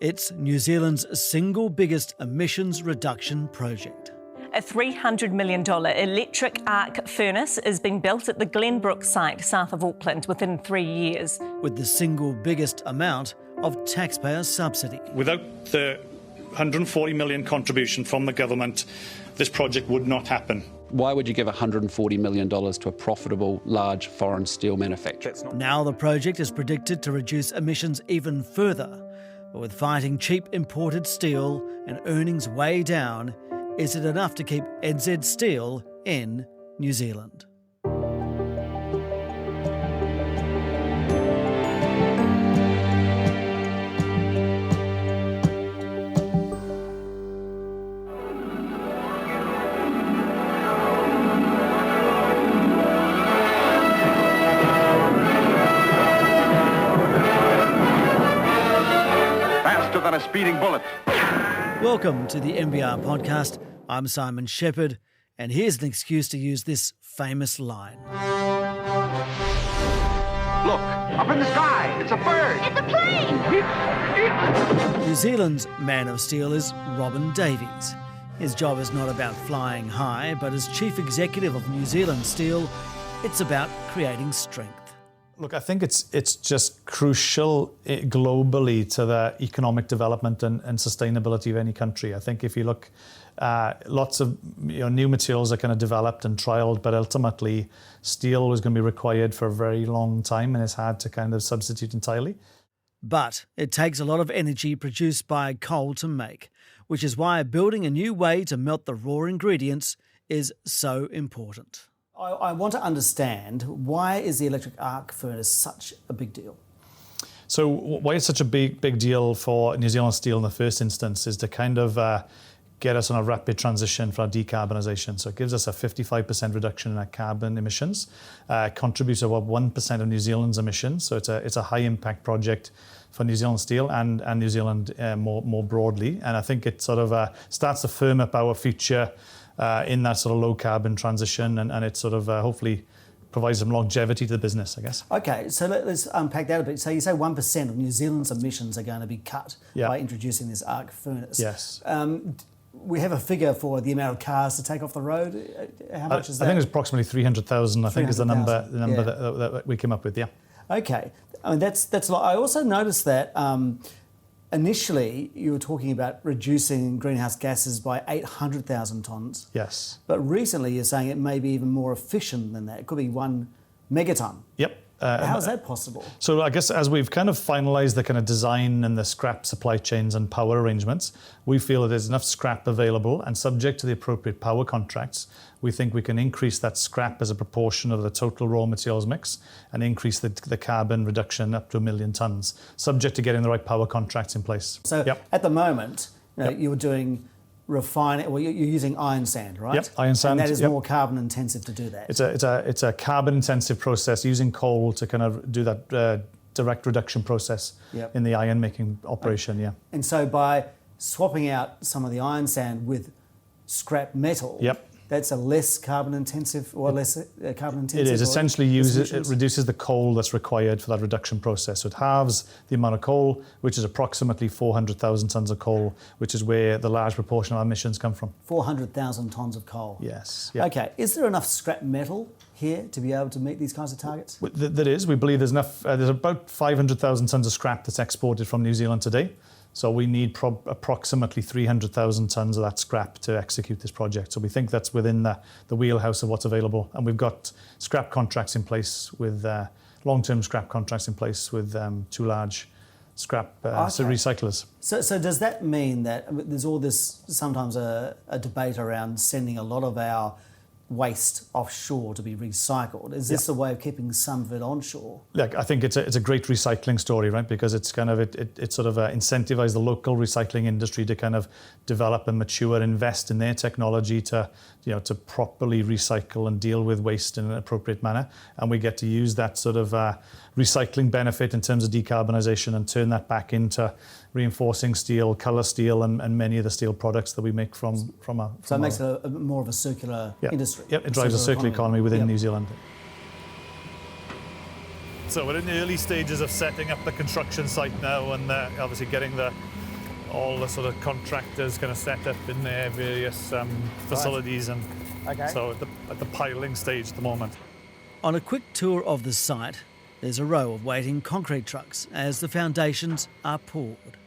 It's New Zealand's single biggest emissions reduction project. A $300 million electric arc furnace is being built at the Glenbrook site south of Auckland within 3 years. With the single biggest amount of taxpayer subsidy. Without the 140 million contribution from the government, this project would not happen. Why would you give $140 million to a profitable, large foreign steel manufacturer? Now the project is predicted to reduce emissions even further. But with fighting cheap imported steel and earnings way down, is it enough to keep NZ Steel in New Zealand? Faster than a speeding bullet. Welcome to the NBR Podcast. I'm Simon Shepherd, and here's an excuse to use this famous line. Look, up in the sky, it's a bird. It's a plane! New Zealand's man of steel is Robin Davies. His job is not about flying high, but as chief executive of New Zealand Steel, it's about creating strength. Look, I think it's just crucial globally to the economic development and sustainability of any country. I think if you look, lots of new materials are kind of developed and trialled, but ultimately steel was going to be required for a very long time and it's hard to kind of substitute entirely. But it takes a lot of energy produced by coal to make, which is why building a new way to melt the raw ingredients is so important. I want to understand, why is the electric arc furnace such a big deal? So why it's such a big deal for New Zealand Steel in the first instance is to kind of get us on a rapid transition for our decarbonisation. So it gives us a 55% reduction in our carbon emissions, contributes about 1% of New Zealand's emissions. So it's a high impact project for New Zealand Steel and New Zealand more broadly. And I think it sort of starts to firm up our future in that sort of low carbon transition, and it sort of hopefully provides some longevity to the business, I guess. Okay, so let's unpack that a bit. So you say 1% of New Zealand's emissions are going to be cut by introducing this arc furnace. Yes. We have a figure for the amount of cars to take off the road. How much is that? I think it's approximately 300,000. I think is the number that we came up with. Yeah. Okay, I mean that's a lot. I also noticed that initially you were talking about reducing greenhouse gases by 800,000 tonnes. Yes. But recently you're saying it may be even more efficient than that. It could be 1 megatonne. Yep. How is that possible? So I guess as we've kind of finalised the kind of design and the scrap supply chains and power arrangements, we feel that there's enough scrap available, and subject to the appropriate power contracts, we think we can increase that scrap as a proportion of the total raw materials mix and increase the carbon reduction up to 1 million tonnes, subject to getting the right power contracts in place. So at the moment, you're doing refining, well, you're using iron sand, right? Yep, iron sand. And that is more carbon intensive to do that. It's a carbon intensive process using coal to kind of do that direct reduction process in the iron making operation. Yeah. And so by swapping out some of the iron sand with scrap metal, that's a less carbon intensive or less carbon intensive. It is essentially it reduces the coal that's required for that reduction process. So it halves the amount of coal, which is approximately 400,000 tonnes of coal, which is where the large proportion of our emissions come from. 400,000 tonnes of coal. Yes. Yep. Okay. Is there enough scrap metal here to be able to meet these kinds of targets? There is. We believe there's enough. There's about 500,000 tonnes of scrap that's exported from New Zealand today. So we need approximately 300,000 tonnes of that scrap to execute this project. So we think that's within the wheelhouse of what's available. And we've got scrap contracts in place with long-term scrap contracts in place with 2 large scrap recyclers. So does that mean that there's all this, sometimes a debate around sending a lot of our waste offshore to be recycled? Is this a way of keeping some of it onshore? Look, I think it's a great recycling story, right? Because it's kind of it sort of incentivizes the local recycling industry to kind of develop and mature, invest in their technology to properly recycle and deal with waste in an appropriate manner, and we get to use that sort of recycling benefit in terms of decarbonisation and turn that back into reinforcing steel, colour steel, and many of the steel products that we make from our. So it makes it a more of a circular industry. Yep, it drives a circular economy within New Zealand. So we're in the early stages of setting up the construction site now, and obviously getting the all the sort of contractors kind of set up in their various facilities, and so at the piling stage at the moment. On a quick tour of the site, there's a row of waiting concrete trucks as the foundations are poured.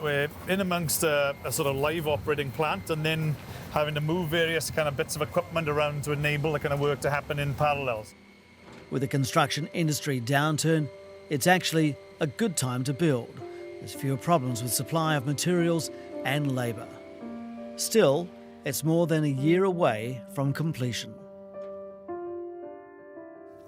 We're in amongst a sort of live operating plant, and then having to move various kind of bits of equipment around to enable the kind of work to happen in parallels. With the construction industry downturn, it's actually a good time to build. There's fewer problems with supply of materials and labour. Still, it's more than a year away from completion.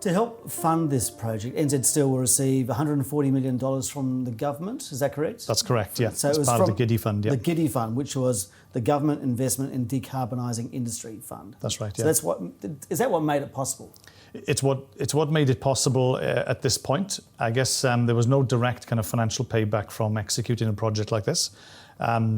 To help fund this project, NZ Steel will receive $140 million from the government, is that correct? That's correct, yeah. So it's it was part from of the giddy fund, yeah. The giddy fund, which was the Government Investment in Decarbonising Industry Fund. That's right, yeah. So is that what made it possible? It's what made it possible at this point. I guess there was no direct kind of financial payback from executing a project like this.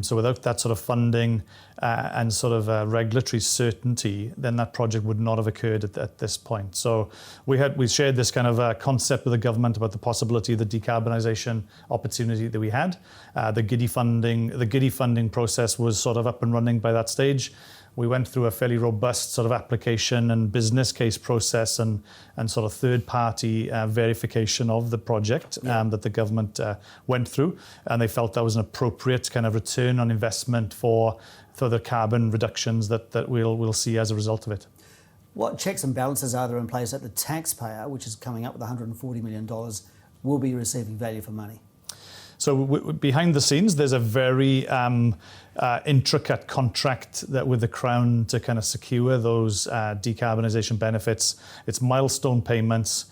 So without that sort of funding and sort of regulatory certainty, then that project would not have occurred at this point. So we shared this kind of concept with the government about the possibility of the decarbonisation opportunity that we had. The giddy funding process was sort of up and running by that stage. We went through a fairly robust sort of application and business case process and sort of third-party verification of the project that the government went through, and they felt that was an appropriate kind of return on investment for the carbon reductions that we'll see as a result of it. What checks and balances are there in place that the taxpayer, which is coming up with $140 million, will be receiving value for money? So behind the scenes, there's a very intricate contract that with the Crown to kind of secure those decarbonisation benefits. It's milestone payments,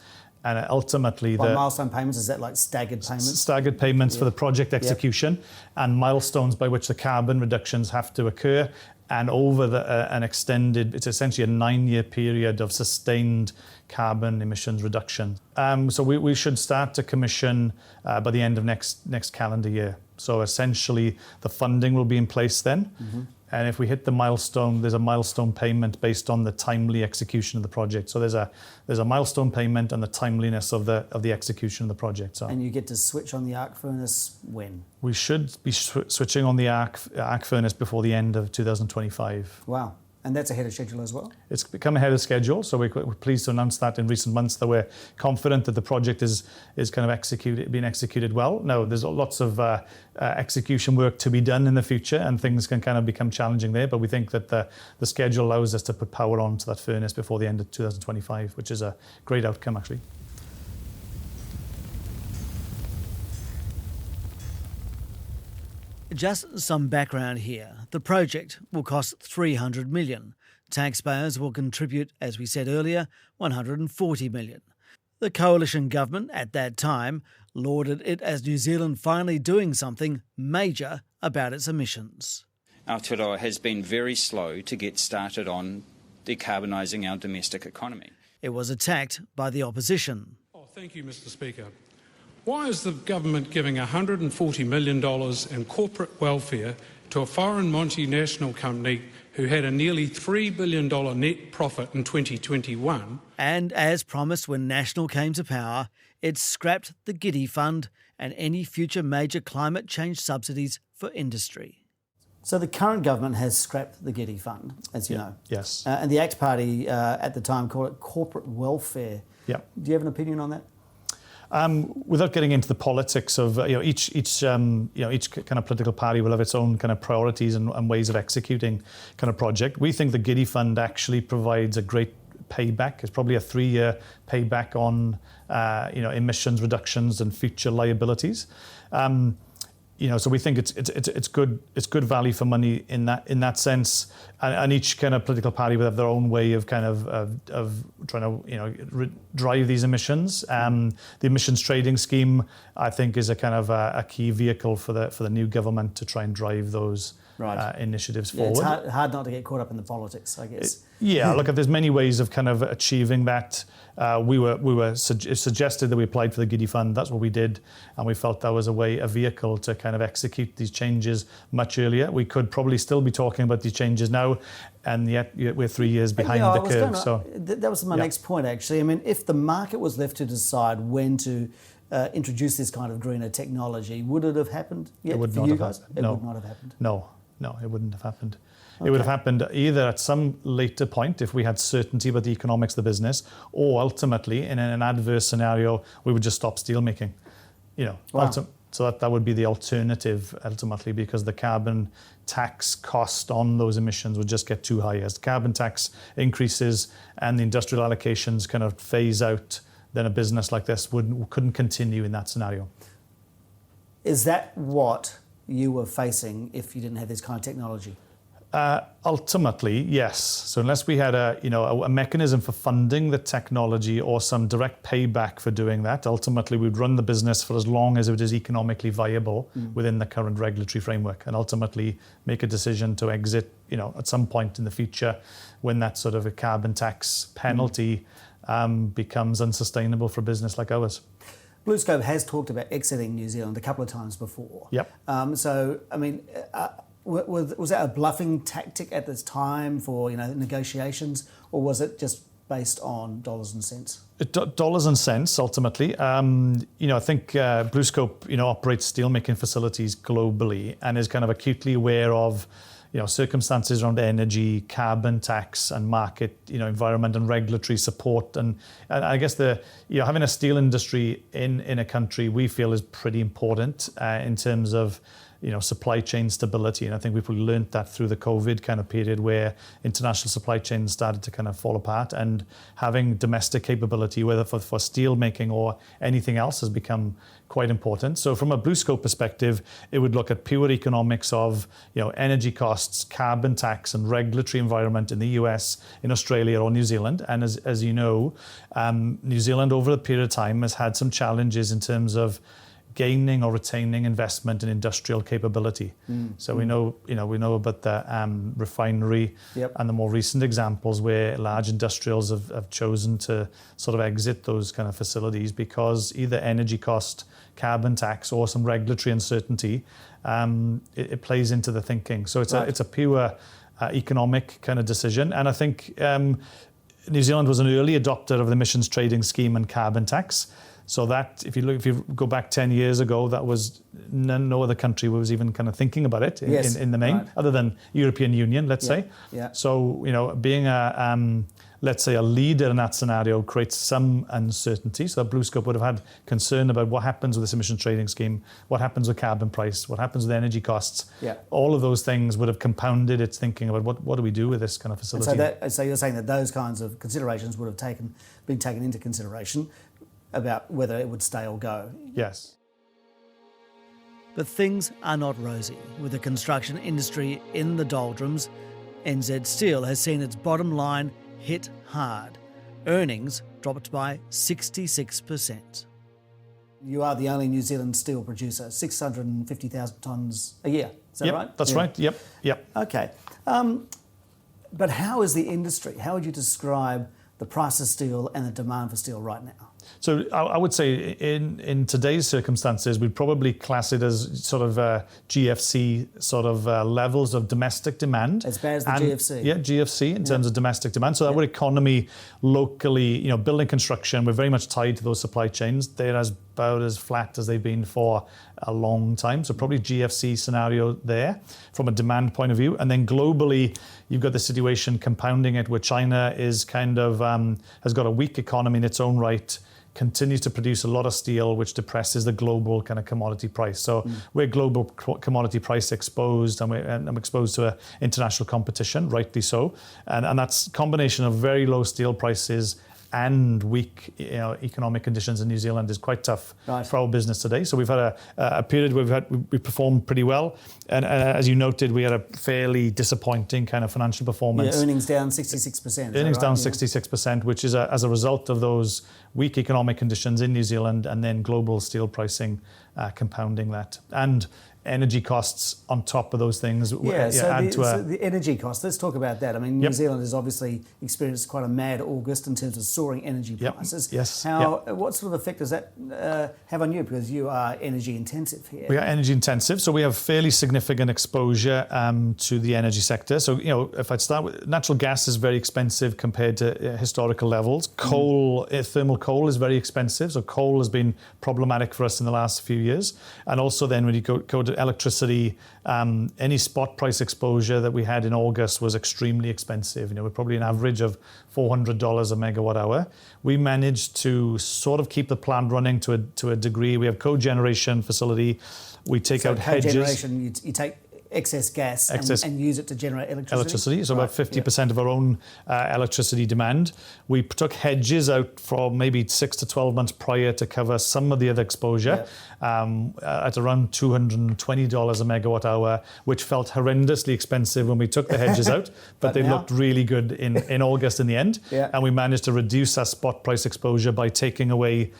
and ultimately milestone payments, is that like staggered payments? Staggered payments for the project execution, and milestones by which the carbon reductions have to occur. And over an extended, it's essentially a 9-year period of sustained carbon emissions reduction. So we should start to commission by the end of next calendar year. So essentially, the funding will be in place then. Mm-hmm. And if we hit the milestone, there's a milestone payment based on the timely execution of the project. So there's a milestone payment and the timeliness of the execution of the project. So. And you get to switch on the arc furnace when? We should be switching on the arc furnace before the end of 2025. Wow. And that's ahead of schedule as well? It's become ahead of schedule, so we're pleased to announce that in recent months that we're confident that the project is kind of being executed well. Now, there's lots of execution work to be done in the future, and things can kind of become challenging there, but we think that the schedule allows us to put power on to that furnace before the end of 2025, which is a great outcome, actually. Just some background here. The project will cost $300 million. Taxpayers will contribute, as we said earlier, $140 million. The coalition government at that time lauded it as New Zealand finally doing something major about its emissions. Aotearoa has been very slow to get started on decarbonising our domestic economy. It was attacked by the opposition. Thank you, Mr. Speaker. Why is the government giving $140 million in corporate welfare to a foreign multinational company who had a nearly $3 billion net profit in 2021? And as promised when National came to power, it scrapped the giddy fund and any future major climate change subsidies for industry. So the current government has scrapped the giddy fund, as you know. Yes. And the ACT Party at the time called it corporate welfare. Yeah. Do you have an opinion on that? Without getting into the politics of each kind of political party will have its own kind of priorities and ways of executing kind of project. We think the giddy fund actually provides a great payback. It's probably a 3-year payback on emissions reductions and future liabilities. So we think it's good value for money in that sense, and each kind of political party will have their own way of kind of trying to drive these emissions. The emissions trading scheme, I think, is a kind of a key vehicle for the new government to try and drive those initiatives forward. It's hard not to get caught up in the politics, I guess. Look, there's many ways of kind of achieving that. It suggested that we applied for the giddy fund. That's what we did, and we felt that was a vehicle to kind of execute these changes much earlier. We could probably still be talking about these changes now, and yet we're 3 years behind the curve. That was my next point, actually. I mean, if the market was left to decide when to introduced this kind of greener technology, would it have happened yet It would for not you have guys? happened. It No. would not have happened. No, it wouldn't have happened. Okay. It would have happened either at some later point if we had certainty about the economics of the business, or ultimately in an adverse scenario, we would just stop steel making. Wow. So that would be the alternative ultimately, because the carbon tax cost on those emissions would just get too high. As the carbon tax increases and the industrial allocations kind of phase out, then a business like this couldn't continue in that scenario. Is that what you were facing if you didn't have this kind of technology? Ultimately, yes. So unless we had a mechanism for funding the technology or some direct payback for doing that, ultimately we'd run the business for as long as it is economically viable within the current regulatory framework, and ultimately make a decision to exit, at some point in the future when that sort of a carbon tax penalty becomes unsustainable for a business like ours. BlueScope has talked about exiting New Zealand a couple of times before. Yep. Was that a bluffing tactic at this time for negotiations, or was it just based on dollars and cents? Dollars and cents, ultimately. I think BlueScope, operates steelmaking facilities globally and is kind of acutely aware of, circumstances around energy, carbon tax, and market, environment and regulatory support. And I guess having a steel industry in a country we feel is pretty important in terms of supply chain stability. And I think we've probably learned that through the COVID kind of period where international supply chains started to kind of fall apart, and having domestic capability, whether for steel making or anything else, has become quite important. So from a BlueScope perspective, it would look at pure economics of energy costs, carbon tax, and regulatory environment in the US, in Australia or New Zealand. And as you know, New Zealand over a period of time has had some challenges in terms of gaining or retaining investment in industrial capability. So we know about the refinery. Yep. And the more recent examples where large industrials have chosen to sort of exit those kind of facilities because either energy cost, carbon tax, or some regulatory uncertainty. It plays into the thinking. So it's a pure economic kind of decision. And I think New Zealand was an early adopter of the emissions trading scheme and carbon tax. So that, if you go back 10 years ago, that was no other country was even kind of thinking about it in the main, other than European Union, let's say. Yeah. So, being let's say a leader in that scenario creates some uncertainty. So that BlueScope would have had concern about what happens with this emissions trading scheme, what happens with carbon price, what happens with energy costs. Yeah. All of those things would have compounded its thinking about what do we do with this kind of facility. So you're saying that those kinds of considerations would have been taken into consideration about whether it would stay or go. Yes. But things are not rosy. With the construction industry in the doldrums, NZ Steel has seen its bottom line hit hard. Earnings dropped by 66%. You are the only New Zealand steel producer, 650,000 tonnes a year. Is that right? That's right. Yep. Okay. But how is the industry? How would you describe the price of steel and the demand for steel right now? So I would say in today's circumstances, we'd probably class it as sort of GFC sort of levels of domestic demand. As bad as the GFC? Yeah, GFC in terms of domestic demand. So our economy locally, building construction, we're very much tied to those supply chains. They're about as flat as they've been for a long time. So probably GFC scenario there from a demand point of view. And then globally, you've got the situation compounding it where China is kind of, has got a weak economy in its own right, continues to produce a lot of steel, which depresses the global kind of commodity price. So we're global commodity price exposed, and we're exposed to international competition, rightly so. And that's a combination of very low steel prices and weak economic conditions in New Zealand is quite tough for our business today. So we've had a period where we performed pretty well. And as you noted, we had a fairly disappointing kind of financial performance. Yeah, earnings down 66%. Earnings down 66%, which is as a result of those weak economic conditions in New Zealand and then global steel pricing compounding that. And energy costs on top of those things so the energy costs, let's talk about that. I mean, New Zealand has obviously experienced quite a mad August in terms of soaring energy prices. Yes. What sort of effect does that have on you? Because you are energy intensive here. We are energy intensive, so we have fairly significant exposure to the energy sector. So, if I'd start with, natural gas is very expensive compared to historical levels. Coal, thermal coal is very expensive. So coal has been problematic for us in the last few years. And also then when you go to electricity, any spot price exposure that we had in August was extremely expensive. We're probably an average of $400 a megawatt hour. We managed to sort of keep the plant running to a degree. We have cogeneration facility. We take out hedges. Cogeneration, you take excess gas and use it to generate electricity? So about 50% of our own electricity demand. We took hedges out for maybe 6 to 12 months prior to cover some of the other exposure at around $220 a megawatt hour, which felt horrendously expensive when we took the hedges out, but they looked really good in August in the end. And we managed to reduce our spot price exposure by taking away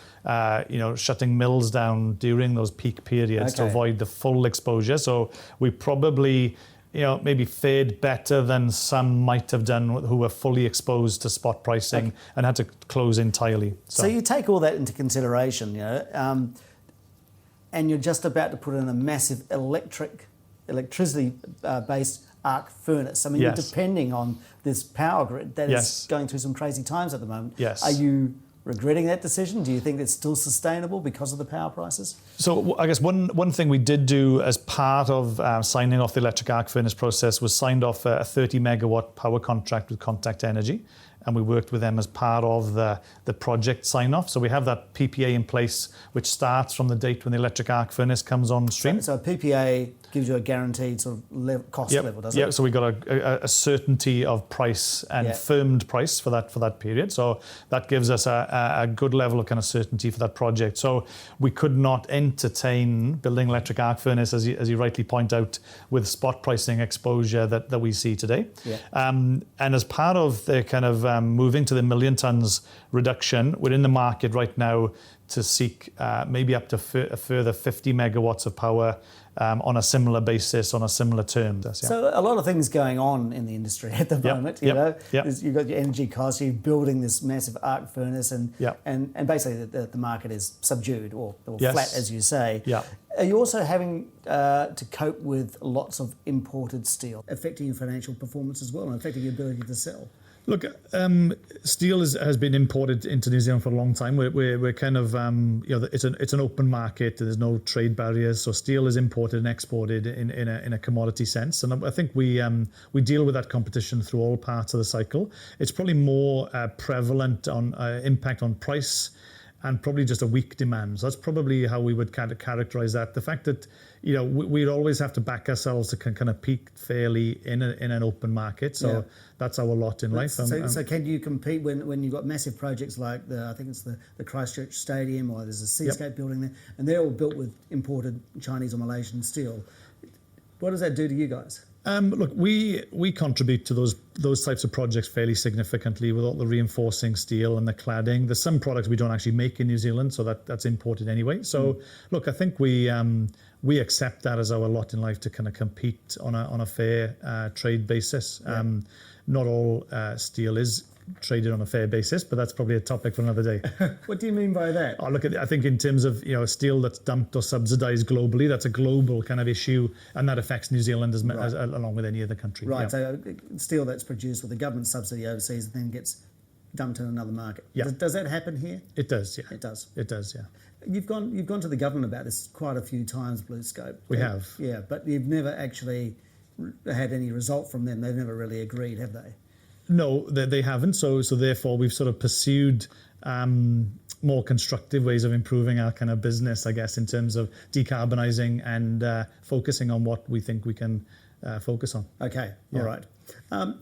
shutting mills down during those peak periods to avoid the full exposure. So we probably, maybe fared better than some might have done who were fully exposed to spot pricing and had to close entirely. So you take all that into consideration, and you're just about to put in a massive electricity-based arc furnace. I mean, you're depending on this power grid that is going through some crazy times at the moment. Yes. Are you regretting that decision? Do you think it's still sustainable because of the power prices? So I guess one thing we did do as part of signing off the electric arc furnace process was signed off a 30 megawatt power contract with Contact Energy, and we worked with them as part of the project sign-off. So we have that PPA in place, which starts from the date when the electric arc furnace comes on stream. So a PPA gives you a guaranteed sort of cost level, doesn't it? Yeah, so we got a certainty of price and firmed price for that period. So that gives us a good level of kind of certainty for that project. So we could not entertain building electric arc furnace, as you rightly point out, with spot pricing exposure that we see today. And as part of the kind of moving to the 1 million tonnes reduction, we're in the market right now to seek maybe up to a further 50 megawatts of power on a similar basis, on a similar term. So a lot of things going on in the industry at the moment. You've got your energy costs, you're building this massive arc furnace, and basically the market is subdued or flat, as you say. Are you also having to cope with lots of imported steel, affecting your financial performance as well and affecting your ability to sell? Look, steel has been imported into New Zealand for a long time. We're kind of, it's an open market. There's no trade barriers. So steel is imported and exported in a commodity sense. And I think we deal with that competition through all parts of the cycle. It's probably more prevalent on impact on price and probably just a weak demand. So that's probably how we would kind of characterize that. The fact that, we'd always have to back ourselves to kind of peak fairly in an open market. So that's our lot in life. So can you compete when you've got massive projects like I think it's the Christchurch Stadium, or there's a Seascape building there, and they're all built with imported Chinese or Malaysian steel. What does that do to you guys? Look, we contribute to those types of projects fairly significantly with all the reinforcing steel and the cladding. There's some products we don't actually make in New Zealand, so that's imported anyway. So, look, I think we accept that as our lot in life to kind of compete on a fair trade basis. Not all steel is traded on a fair basis, but that's probably a topic for another day. What do you mean by that? I think in terms of steel that's dumped or subsidised globally, that's a global kind of issue, and that affects New Zealand as along with any other country. Right. So steel that's produced with a government subsidy overseas and then gets dumped in another market. Does that happen here? It does. Yeah. It does. It does. Yeah. You've gone to the government about this quite a few times, BlueScope. We have. Yeah, but you've never actually had any result from them. They've never really agreed, have they? No, they haven't. So therefore, we've sort of pursued more constructive ways of improving our kind of business, I guess, in terms of decarbonising and focusing on what we think we can focus on. Okay, all right.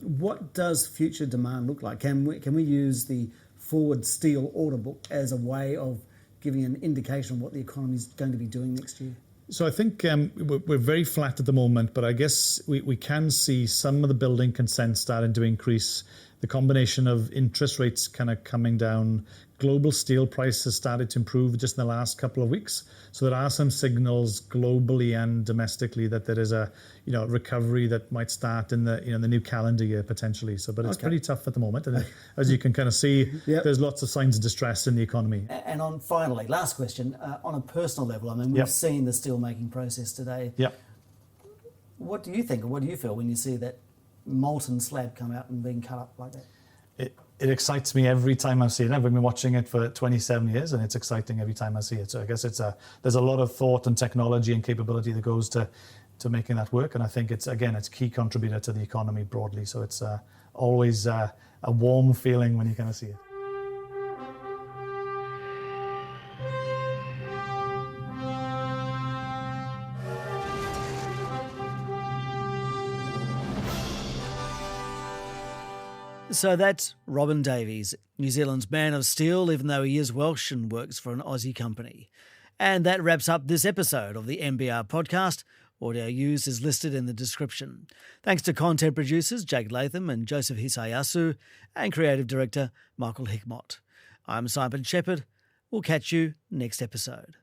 What does future demand look like? Can we use the forward steel order book as a way of giving an indication of what the economy is going to be doing next year? So I think we're very flat at the moment, but I guess we can see some of the building consent starting to increase the combination of interest rates kind of coming down, global steel prices started to improve just in the last couple of weeks. So there are some signals globally and domestically that there is a recovery that might start in the the new calendar year potentially. So, but it's pretty tough at the moment, and as you can kind of see, there's lots of signs of distress in the economy. And finally, last question, on a personal level, I mean, we've seen the steel making process today. Yep. What do you think, or what do you feel when you see that molten slab come out and being cut up like that? It excites me every time I see it. I've been watching it for 27 years, and it's exciting every time I see it. So I guess there's a lot of thought and technology and capability that goes to making that work. And I think it's a key contributor to the economy broadly. So it's always a warm feeling when you kind of see it. So that's Robin Davies, New Zealand's man of steel, even though he is Welsh and works for an Aussie company. And that wraps up this episode of the NBR Podcast. Audio used is listed in the description. Thanks to content producers Jake Latham and Joseph Hisayasu and creative director Michael Hickmott. I'm Simon Shepherd. We'll catch you next episode.